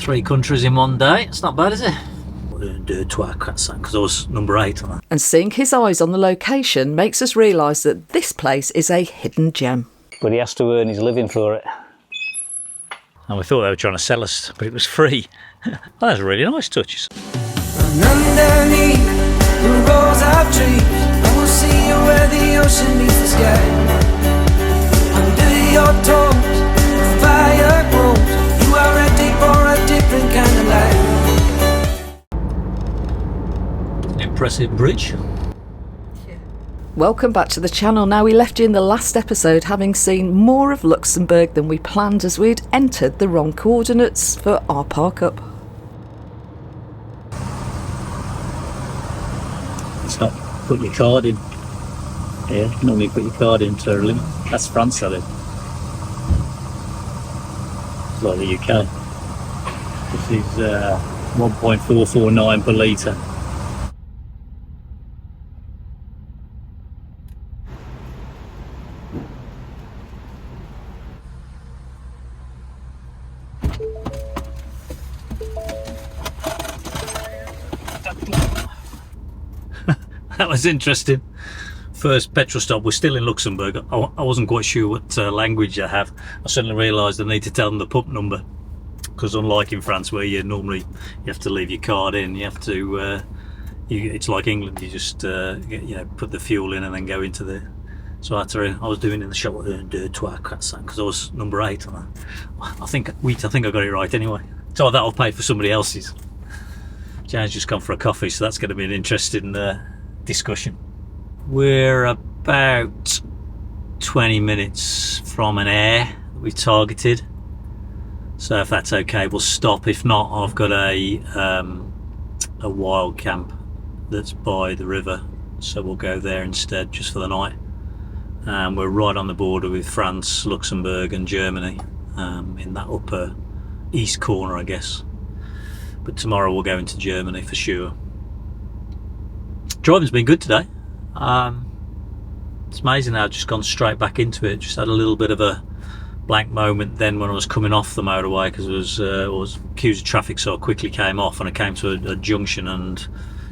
3 countries in one day. It's not bad, is it? We're going to do 2 because I was number 8 on that. And seeing his eyes on the location makes us realise that this place is a hidden gem. But he has to earn his living for it. And we thought they were trying to sell us, but it was free. Well, that's a really nice touch. And underneath the rows of trees, I will see you where the ocean meets the sky. Under your toes, the fire grows. You are ready for a different kind of life. Impressive bridge. Welcome back to the channel. Now, we left you in the last episode having seen more of Luxembourg than we planned, as we'd entered the wrong coordinates for our park-up. It's not put your card in. Yeah, normally put your card in to a limit. That's France, I think. It's like the UK. This is 1.449 per litre. That was interesting. First petrol stop, we're still in Luxembourg. I wasn't quite sure what language I have. I suddenly realised I need to tell them the pump number, because unlike in France where you have to leave your card in, you have to it's like England, you just put the fuel in and then go into the. So I was doing in the shop because I was number 8 on that. I think I got it right anyway. So that'll pay for somebody else's. Jan's just gone for a coffee, so that's going to be an interesting discussion. We're about 20 minutes from an AIRE we targeted, so if that's okay we'll stop. If not, I've got a wild camp that's by the river, so we'll go there instead just for the night. We're right on the border with France, Luxembourg and Germany, in that upper east corner, I guess. But tomorrow we'll go into Germany for sure. Driving's been good today. It's amazing how I've just gone straight back into it. Just had a little bit of a blank moment then when I was coming off the motorway, because it was queues of traffic, so I quickly came off and I came to a junction, and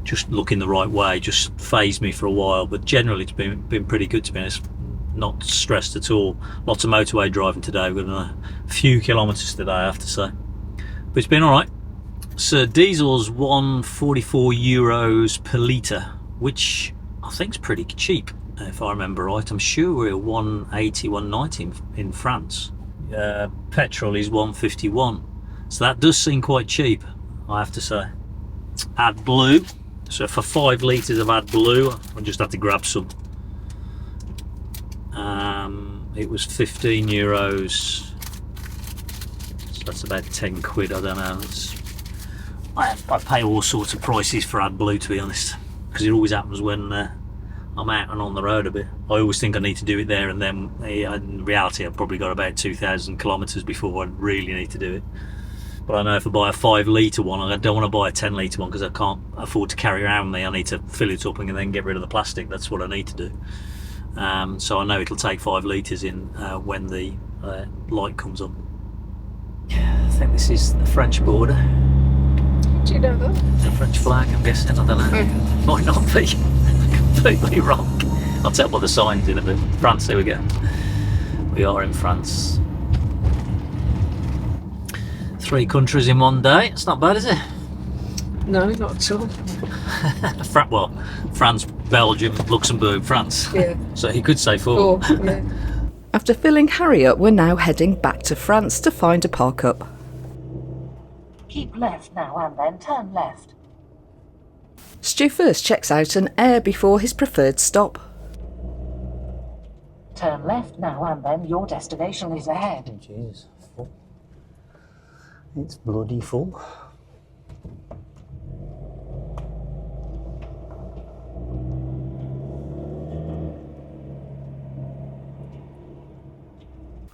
just looking the right way just phased me for a while. But generally it's been pretty good, to be honest. Not stressed at all. Lots of motorway driving today. We've got a few kilometres today, I have to say, but it's been all right. So diesel's €144 per litre, which I think is pretty cheap, if I remember right. I'm sure we're 180, 190 in France. Petrol is 151, so that does seem quite cheap, I have to say. AdBlue, so for 5 litres of AdBlue, I just had to grab some. It was €15, so that's about 10 quid, I don't know. I pay all sorts of prices for AdBlue, to be honest, because it always happens when I'm out and on the road a bit. I always think I need to do it there and then. In reality, I've probably got about 2,000 kilometres before I really need to do it. But I know if I buy a 5 litre one, I don't want to buy a 10 litre one, because I can't afford to carry around with me. I need to fill it up and then get rid of the plastic. That's what I need to do. So I know it'll take 5 litres in when the light comes on. I think this is the French border. Do you know that? The French flag, I'm guessing. I don't know. Might not be. Completely wrong. I'll tell by the signs in a bit. France, here we go. We are in France. 3 countries in one day. It's not bad, is it? No, not at all. Well, France, Belgium, Luxembourg, France. Yeah. So you could say 4. Yeah. After filling Harry up, we're now heading back to France to find a park-up. Keep left now and then turn left. Stu first checks out an AIRE before his preferred stop. Turn left now and then your destination is ahead. Oh, Jesus. It's bloody full.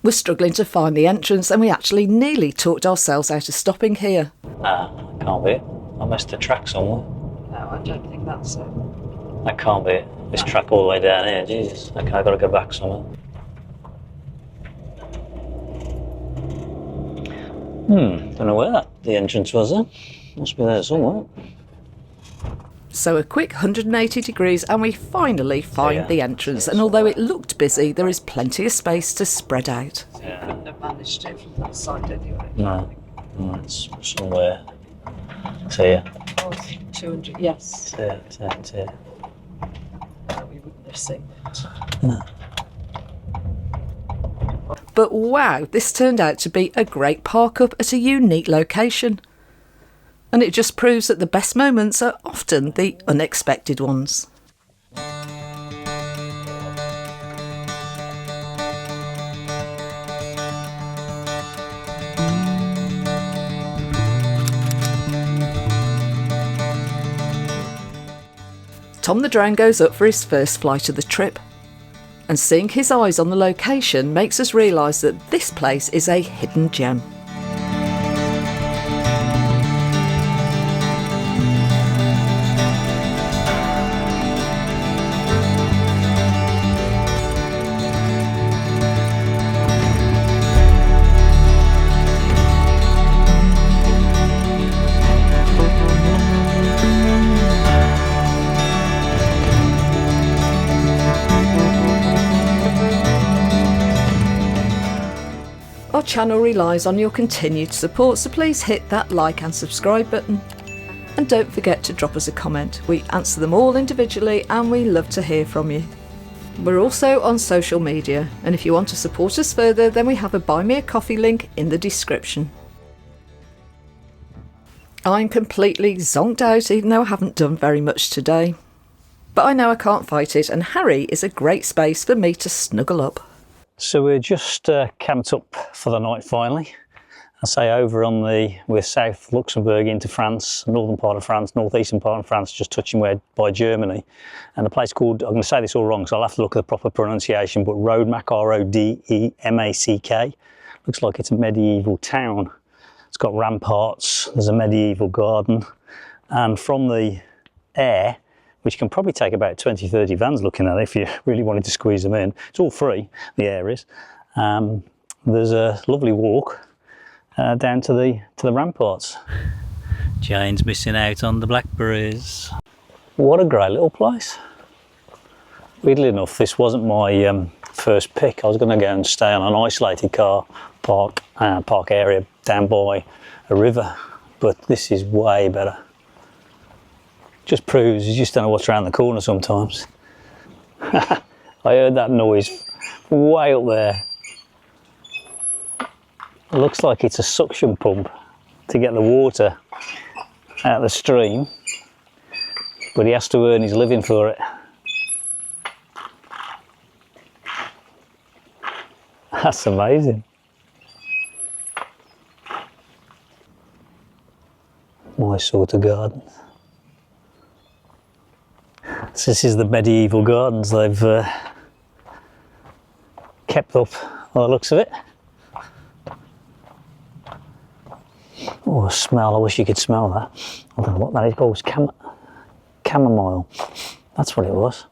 We're struggling to find the entrance, and we actually nearly talked ourselves out of stopping here. Can't be it. I missed a track somewhere. No, I don't think that's it. That can't be it. This track all the way down here, Jesus. Okay, I've got to go back somewhere. Don't know where the entrance was then. Must be there somewhere. So a quick 180 degrees and we finally find the entrance, and although it looked busy, there is plenty of space to spread out. Couldn't have managed it from that side anyway. No, it's somewhere. It's here. Oh, 200, yes. It's here. We wouldn't have seen it. No. But wow, this turned out to be a great park up at a unique location. And it just proves that the best moments are often the unexpected ones. Tom the drone goes up for his first flight of the trip. And seeing his eyes on the location makes us realise that this place is a hidden gem. Our channel relies on your continued support, so please hit that like and subscribe button. And don't forget to drop us a comment. We answer them all individually and we love to hear from you. We're also on social media, and if you want to support us further, then we have a Buy Me a Coffee link in the description. I'm completely zonked out, even though I haven't done very much today. But I know I can't fight it, and Harry is a great space for me to snuggle up. So we're just camped up for the night finally. I say over on we're south Luxembourg into France, northern part of France, northeastern part of France, just touching by Germany. And a place called, I'm going to say this all wrong, so I'll have to look at the proper pronunciation, but Rodemack, R-O-D-E-M-A-C-K. Looks like it's a medieval town. It's got ramparts, there's a medieval garden. And from the AIRE, which can probably take about 20-30 vans looking at it if you really wanted to squeeze them in. It's all free, the AIRE is. There's a lovely walk down to the ramparts. Jane's missing out on the blackberries. What a great little place. Weirdly enough, this wasn't my first pick. I was going to go and stay on an isolated car park area down by a river, but this is way better. Just proves you just don't know what's around the corner sometimes. I heard that noise way up there. It looks like it's a suction pump to get the water out of the stream, but he has to earn his living for it. That's amazing. My sort of garden. So this is the medieval gardens they've kept up by the looks of it. Oh, a smell, I wish you could smell that. I don't know what that is called, it's chamomile. That's what it was.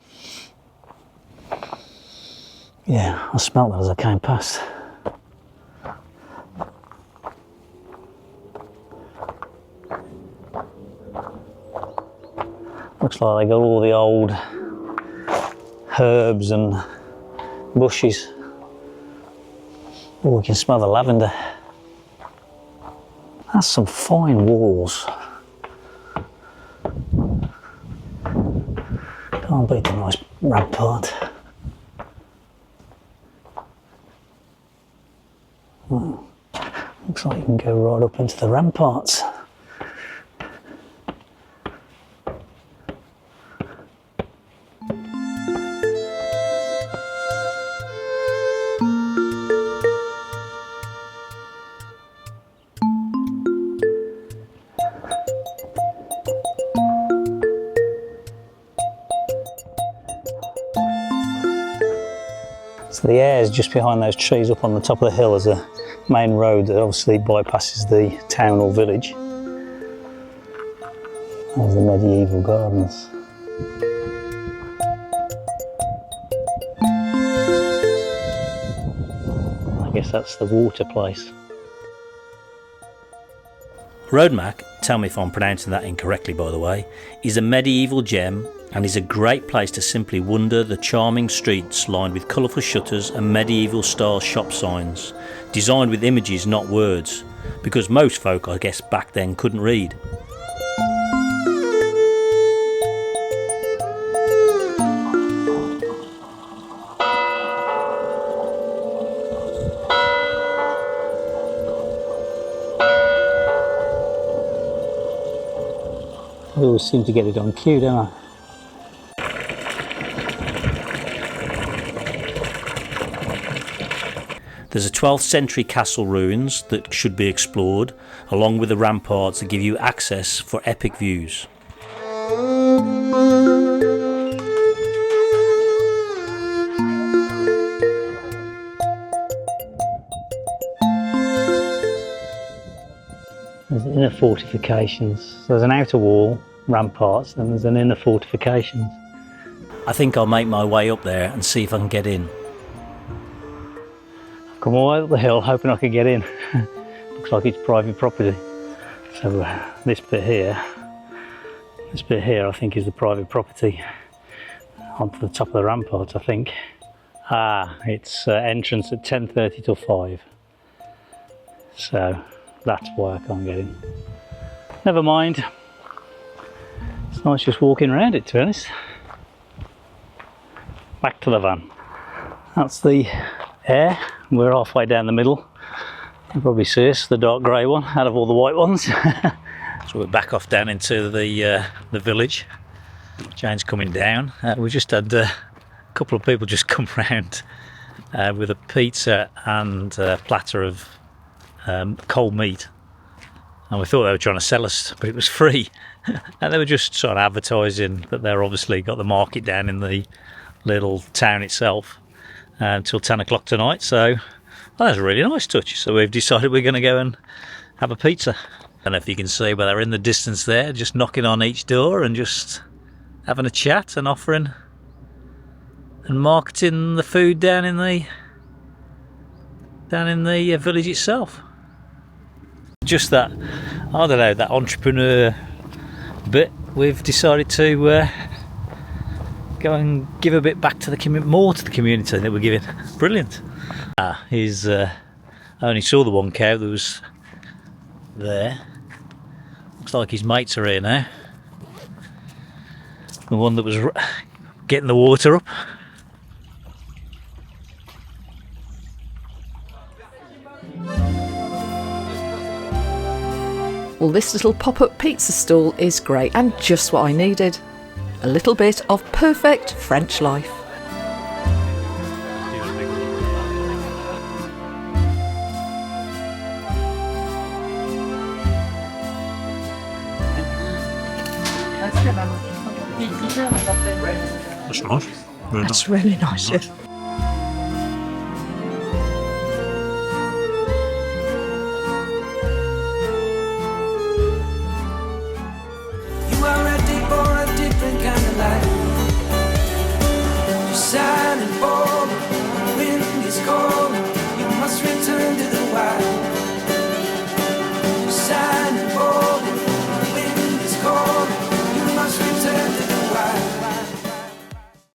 Yeah, I smelled that as I came past. Looks like they got all the old herbs and bushes. Oh, we can smell the lavender. That's some fine walls. Can't beat the nice rampart. Oh, looks like you can go right up into the ramparts. So the AIRE is just behind those trees up on the top of the hill as a main road that obviously bypasses the town or village. There's the medieval gardens. I guess that's the water place. Rodemack, tell me if I'm pronouncing that incorrectly by the way, is a medieval gem and is a great place to simply wander the charming streets lined with colourful shutters and medieval style shop signs, designed with images not words, because most folk I guess back then couldn't read. I always seem to get it on cue, don't I? There's a 12th century castle ruins that should be explored, along with the ramparts that give you access for epic views. There's inner fortifications. So there's an outer wall, ramparts, and there's an inner fortifications. I think I'll make my way up there and see if I can get in. I've come all the way up the hill hoping I can get in. Looks like it's private property. So this bit here I think is the private property. Onto the top of the ramparts I think. It's entrance at 10:30 till 5. So that's why I can't get in. Never mind. It's nice just walking around it, to be honest. Back to the van. That's the AIRE. We're halfway down the middle. You can probably see us, the dark grey one, out of all the white ones. So we're back off down into the village. Jane's coming down. We just had a couple of people just come round with a pizza and a platter of cold meat, and we thought they were trying to sell us, but it was free. And they were just sort of advertising that they're obviously got the market down in the little town itself until 10 o'clock tonight. So well, that's a really nice touch. So we've decided we're going to go and have a pizza. I don't know if you can see, but they're in the distance there, just knocking on each door and just having a chat and offering and marketing the food down in the village itself. Just that, I don't know, that entrepreneur bit, we've decided to go and give a bit back to the community, more to the community that we're giving. Brilliant. I only saw the one cow that was there. Looks like his mates are here now. The one that was getting the water up. Well, this little pop-up pizza stall is great and just what I needed. A little bit of perfect French life. That's nice. Very That's really nice, yeah.